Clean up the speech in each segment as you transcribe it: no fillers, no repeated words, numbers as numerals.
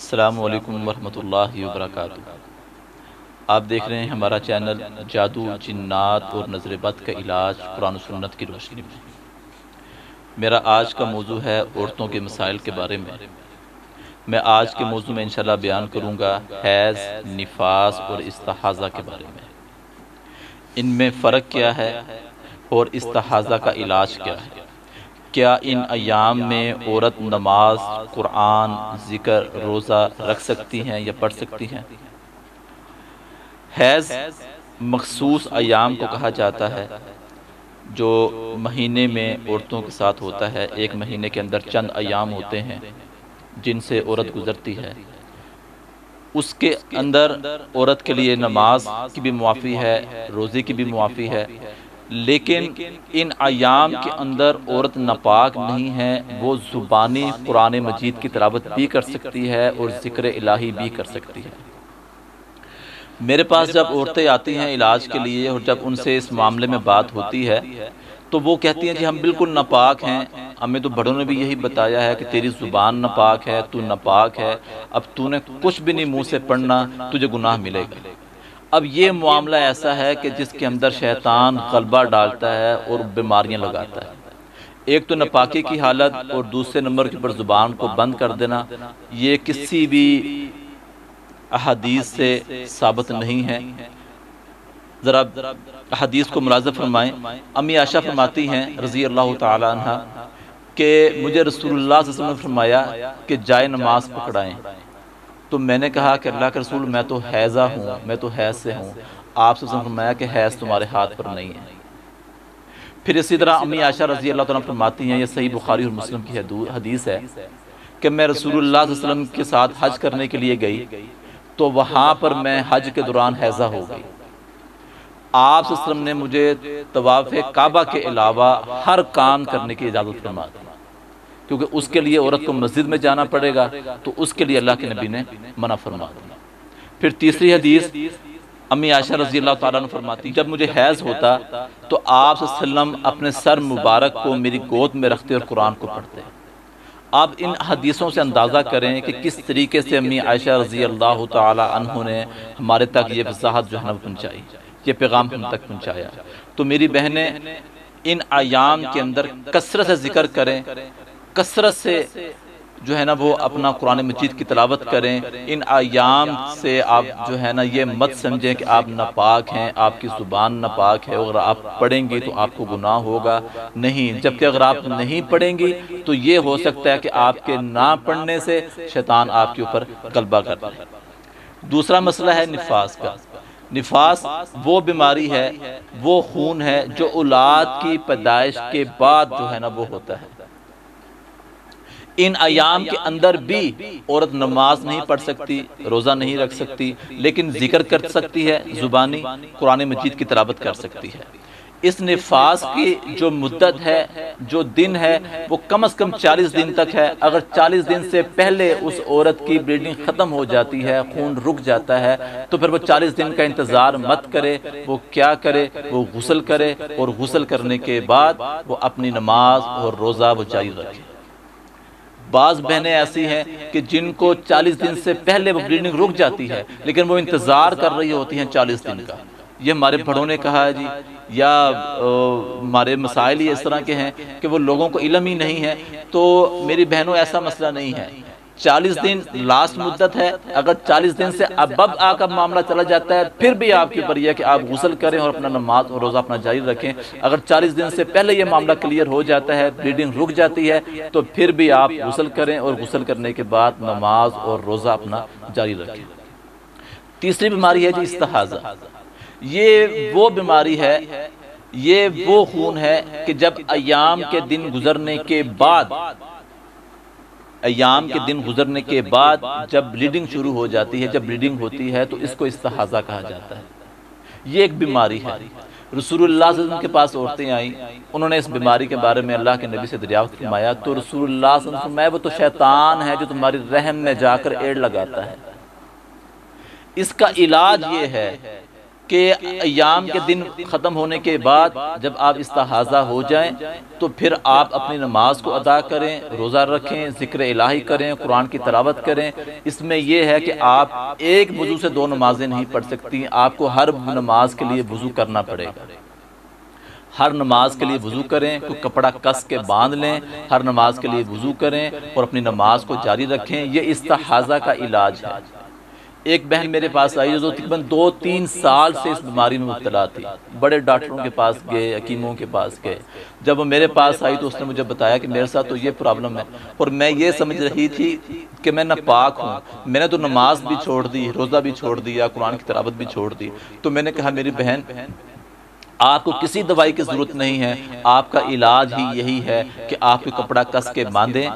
السلام علیکم ورحمۃ اللہ وبرکاتہ۔ آپ دیکھ رہے ہیں ہمارا چینل جادو، جنات اور نظر بد کا علاج قرآن و سنت کی روشنی میں۔ میرا آج کا موضوع ہے عورتوں کے مسائل کے بارے میں۔ میں آج کے موضوع میں انشاءاللہ بیان کروں گا حیض، نفاس اور استحاضہ کے بارے میں۔ ان میں فرق کیا ہے اور استحاضہ کا علاج کیا ہے؟ کیا ان ایام میں عورت نماز، قرآن، ذکر، روزہ رکھ سکتی ہیں یا پڑھ سکتی ہیں؟ حیض مخصوص ایام کو کہا جاتا ہے جو مہینے میں عورتوں کے ساتھ ہوتا ہے۔ ایک مہینے کے اندر چند ایام ہوتے ہیں جن سے عورت گزرتی ہے۔ اس کے اندر عورت کے لیے نماز کی بھی معافی ہے، روزے کی بھی معافی ہے، لیکن ان ایام کے اندر عورت ناپاک نہیں ہے۔ وہ زبانی قرآن مجید کی تلاوت بھی کر سکتی ہے اور ذکر الہی بھی کر سکتی ہے۔ میرے پاس جب عورتیں آتی ہیں علاج کے لیے اور جب ان سے اس معاملے میں بات ہوتی ہے تو وہ کہتی ہیں جی ہم بالکل ناپاک ہیں، ہمیں تو بڑوں نے بھی یہی بتایا ہے کہ تیری زبان ناپاک ہے، تو ناپاک ہے، اب تو نے کچھ بھی نہیں منہ سے پڑھنا، تجھے گناہ ملے گا۔ اب یہ معاملہ ایسا ہے کہ جس کے اندر شیطان غلبہ ڈالتا ہے اور بیماریاں لگاتا ہے۔ ایک تو ناپاکی کی حالت اور دوسرے نمبر کے اوپر زبان کو بند کر دینا، یہ کسی بھی احادیث سے ثابت نہیں ہے۔ ذرا حدیث کو ملاحظہ فرمائیں۔ امی عائشہ فرماتی ہیں رضی اللہ تعالی عنہ کہ مجھے رسول اللہ صلی اللہ علیہ وسلم نے فرمایا کہ جائے نماز پکڑائیں، تو میں نے کہا کہ اللہ کے رسول میں تو حیضہ ہوں، میں تو حیض سے ہوں۔ آپ سے فرمایا کہ حیض تمہارے ہاتھ پر نہیں ہے۔ پھر اسی طرح امی عائشہ رضی اللہ تعالیٰ فرماتی ہیں، یہ صحیح بخاری اور مسلم کی حدیث ہے کہ میں رسول اللہ صلی اللہ علیہ وسلم کے ساتھ حج کرنے کے لیے گئی تو وہاں پر میں حج کے دوران حیضہ ہو گئی۔ آپ صلی اللہ علیہ وسلم نے مجھے طواف کعبہ کے علاوہ ہر کام کرنے کی اجازت فرما دی، کیونکہ اس کے لیے عورت کو مسجد میں جانا پڑے گا، تو اس کے لیے اللہ کے نبی نے منع فرما دیا۔ پھر تیسری حدیث امی عائشہ رضی اللہ تعالیٰ عنہ فرماتی جب مجھے حیض ہوتا تو آپ صلی اللہ علیہ وسلم اپنے سر مبارک کو میری گود میں رکھتے اور قرآن کو پڑھتے۔ آپ ان حدیثوں سے اندازہ کریں کہ کس طریقے سے امی عائشہ رضی اللہ تعالیٰ عنہ نے ہمارے تک یہ وضاحت جو ہے نا پہنچائی، یہ پیغام ہم تک پہنچایا۔ تو میری بہنیں ان ایام کے اندر کثرت سے ذکر کریں، کثرت سے جو ہے نا وہ اپنا قرآن مجید کی تلاوت کریں۔ ان ایام سے آپ جو ہے نا یہ مت سمجھیں کہ آپ ناپاک ہیں، آپ کی زبان ناپاک ہے، اگر آپ پڑھیں گی تو آپ کو گناہ ہوگا، نہیں۔ جبکہ اگر آپ نہیں پڑھیں گی تو یہ ہو سکتا ہے کہ آپ کے نہ پڑھنے سے شیطان آپ کے اوپر غلبہ کرتا ہے۔ دوسرا مسئلہ ہے نفاس کا۔ نفاس وہ بیماری ہے، وہ خون ہے جو اولاد کی پیدائش کے بعد جو ہے نا وہ ہوتا ہے۔ ان ایام کے اندر بھی عورت نماز نہیں پڑھ سکتی، روزہ نہیں رکھ سکتی، لیکن ذکر کر سکتی ہے، زبانی قرآن مجید کی تلاوت کر سکتی ہے۔ اس نفاس کی جو مدت ہے، جو دن ہے، وہ کم از کم 40 دن تک ہے۔ اگر 40 دن سے پہلے اس عورت کی بلیڈنگ ختم ہو جاتی ہے، خون رک جاتا ہے، تو پھر وہ 40 دن کا انتظار مت کرے۔ وہ کیا کرے؟ وہ غسل کرے، اور غسل کرنے کے بعد وہ اپنی نماز اور روزہ وہ جاری رکھے۔ بعض بہنیں ایسی ہیں کہ جن کو 40 دن سے پہلے وہ بلیڈنگ رک جاتی ہے، لیکن وہ انتظار کر رہی ہوتی ہیں 40 دن کا۔ یہ ہمارے بڑوں نے کہا ہے جی، یا ہمارے مسائل ہی اس طرح کے ہیں کہ وہ لوگوں کو علم ہی نہیں ہے۔ تو میری بہنوں ایسا مسئلہ نہیں ہے۔ 40 دن لاسٹ مدت ہے۔ اگر 40 دن سے اب آ کر معاملہ چلا جاتا ہے، پھر بھی آپ کے اوپر یہ ہے کہ آپ غسل کریں اور اپنا نماز اور روزہ اپنا جاری رکھیں۔ اگر 40 دن سے پہلے یہ معاملہ کلیئر ہو جاتا ہے، بلیڈنگ رک جاتی ہے، تو پھر بھی آپ غسل کریں اور غسل کرنے کے بعد نماز اور روزہ اپنا جاری رکھیں۔ تیسری بیماری ہے جی استحاضہ۔ یہ وہ بیماری ہے، یہ وہ خون ہے کہ جب ایام کے دن گزرنے کے بعد جب بلیڈنگ شروع ہو جاتی ہے، جب بلیڈنگ ہوتی ہے، تو اس کو استحاضہ کہا جاتا ہے۔ یہ ایک بیماری ہے۔ رسول اللہ صلی اللہ علیہ وسلم کے پاس عورتیں آئیں، انہوں نے اس بیماری کے بارے میں اللہ کے نبی سے دریافت فرمایا، تو رسول اللہ صلی اللہ علیہ وسلم فرمایا وہ تو شیطان ہے جو تمہاری رحم میں جا کر ایڑ لگاتا ہے۔ اس کا علاج یہ ہے کہ ایام کے دن ختم ہونے کے بعد جب آپ استحاضہ ہو جائیں تو پھر آپ اپنی نماز کو ادا کریں، روزہ رکھیں، ذکر الہی کریں، قرآن کی تلاوت کریں۔ اس میں یہ ہے کہ آپ ایک وضو سے دو نمازیں نہیں پڑھ سکتی، آپ کو ہر نماز کے لیے وضو کرنا پڑے گا۔ ہر نماز کے لیے وضو کریں، کوئی کپڑا کس کے باندھ لیں، ہر نماز کے لیے وضو کریں اور اپنی نماز کو جاری رکھیں۔ یہ استحاضہ کا علاج ہے۔ ایک بہن میرے پاس آئی جو تقریباً 2-3 سال سے اس بیماری میں مبتلا تھی، بڑے ڈاکٹروں کے پاس گئے، حکیموں کے پاس گئے۔ جب وہ میرے پاس آئی تو اس نے مجھے بتایا کہ میرے ساتھ تو یہ پرابلم ہے، اور میں یہ سمجھ رہی تھی کہ میں ناپاک ہوں، میں نے تو نماز بھی چھوڑ دی، روزہ بھی چھوڑ دیا، قرآن کی تلاوت بھی چھوڑ دی۔ تو میں نے کہا میری بہن، آپ کو کسی دوائی کی ضرورت نہیں ہے، آپ کا علاج ہی یہی ہے کہ آپ کو کپڑا کس کے باندھیں،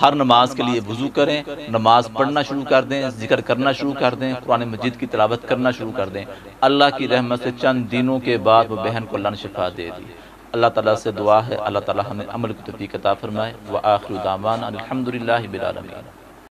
ہر نماز کے لیے وضو کریں، نماز پڑھنا شروع کر دیں، ذکر کرنا شروع کر دیں، قرآن مجید کی تلاوت کرنا شروع کر دیں۔ اللہ کی رحمت سے چند دنوں کے بعد وہ بہن کو اللہ نے شفا دے دی۔ اللہ تعالیٰ سے دعا ہے اللہ تعالیٰ ہمیں عمل کی توفیق عطا فرمائے۔ وآخر دعوانا الحمدللہ رب العالمین۔